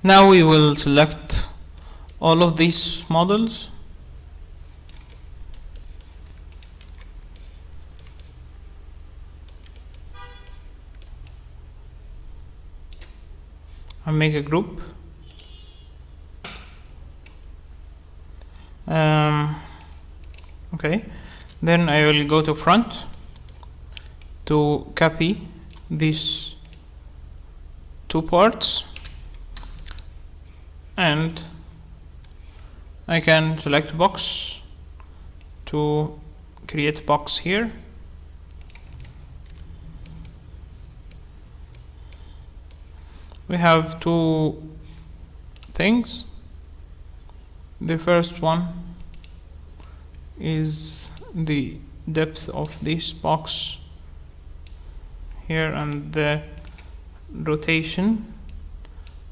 Now we will select all of these models and make a group. Okay, then I will go to front to copy these two parts, and I can select box to create box here. We have two things. The first one is the depth of this box here and the rotation.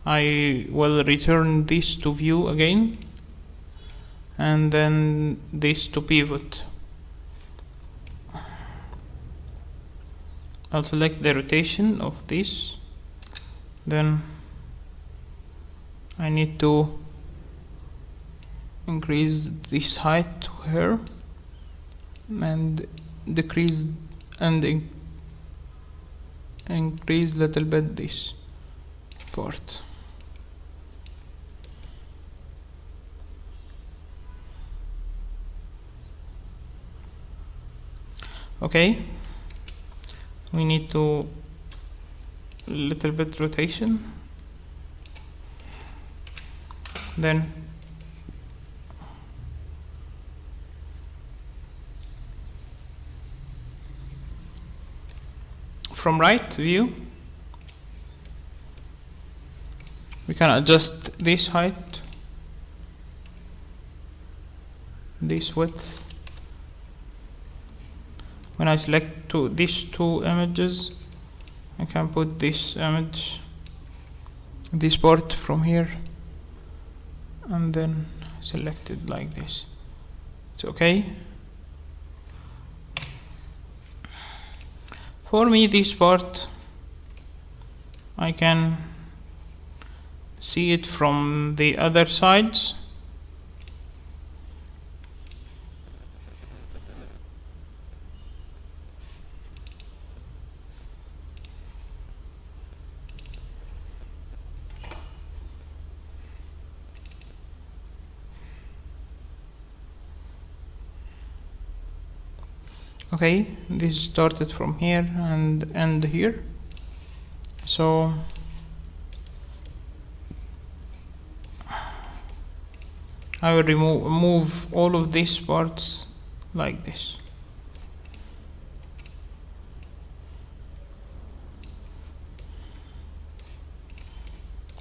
I will return this to view again, and then this to pivot. I'll select the rotation of this, then I need to increase this height to here and decrease and increase little bit this part. Okay, we need to little bit rotation, then from right view we can adjust this height, this width. When I select these two images, I can put this image, this part from here, and then select it like this. It's okay. For me, this part I can see it from the other sides. Okay, this started from here and end here, so I will remove all of these parts like this.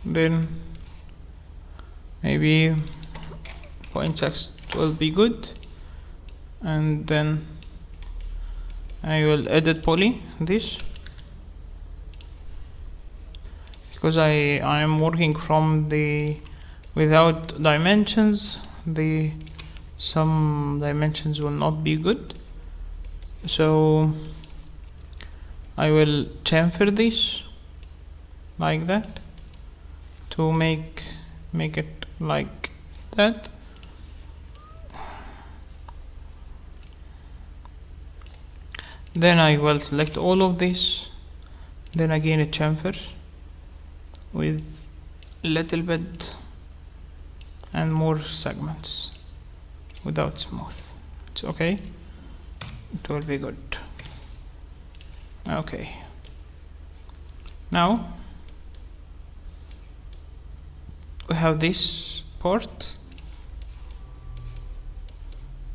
Then maybe 0.6 will be good, and then I will edit poly this, because I am working from the without dimensions. Some dimensions will not be good, so I will chamfer this like that to make it like that. Then I will select all of this, then again a chamfer with little bit and more segments without smooth. It's okay, it will be good. Okay, now we have this part.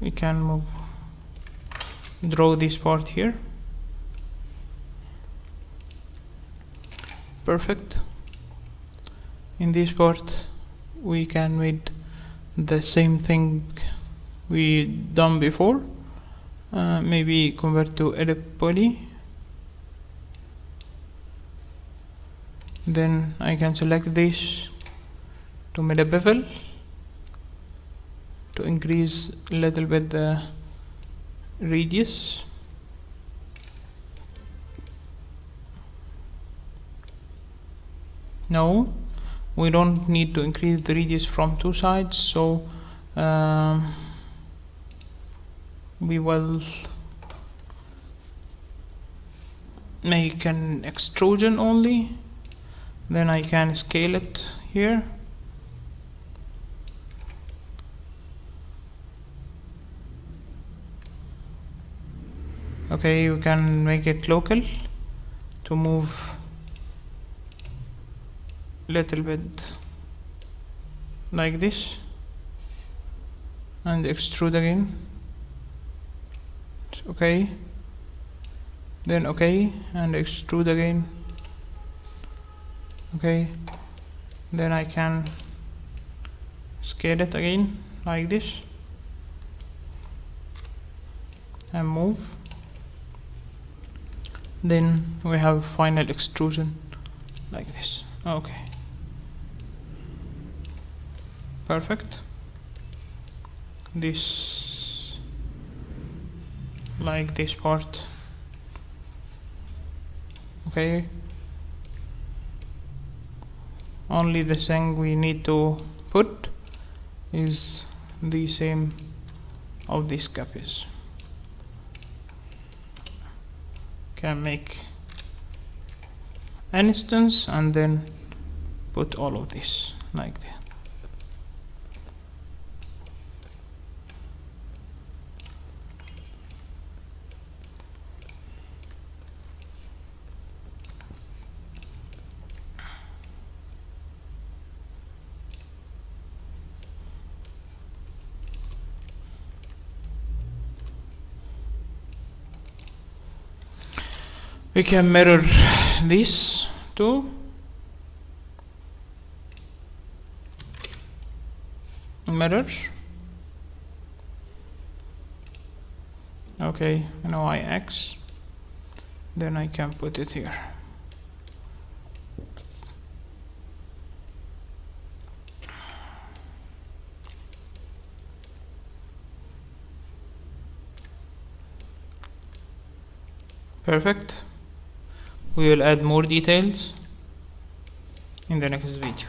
We can draw this part here. Perfect. In this part we can make the same thing we done before, maybe convert to edit poly. Then I can select this to make a bevel to increase a little bit the radius. Now we don't need to increase the radius from two sides, so we will make an extrusion only. Then I can scale it here. Okay, you can make it local to move little bit like this and extrude again. Okay, then okay, and extrude again. Okay, then I can scale it again like this and move. Then we have final extrusion like this. Okay, perfect. This, like this part. Okay, only the thing we need to put is the same of these capes. Can make an instance and then put all of this like that. We can mirror this too. Mirror. Okay, now I X. Then I can put it here. Perfect. We will add more details in the next video.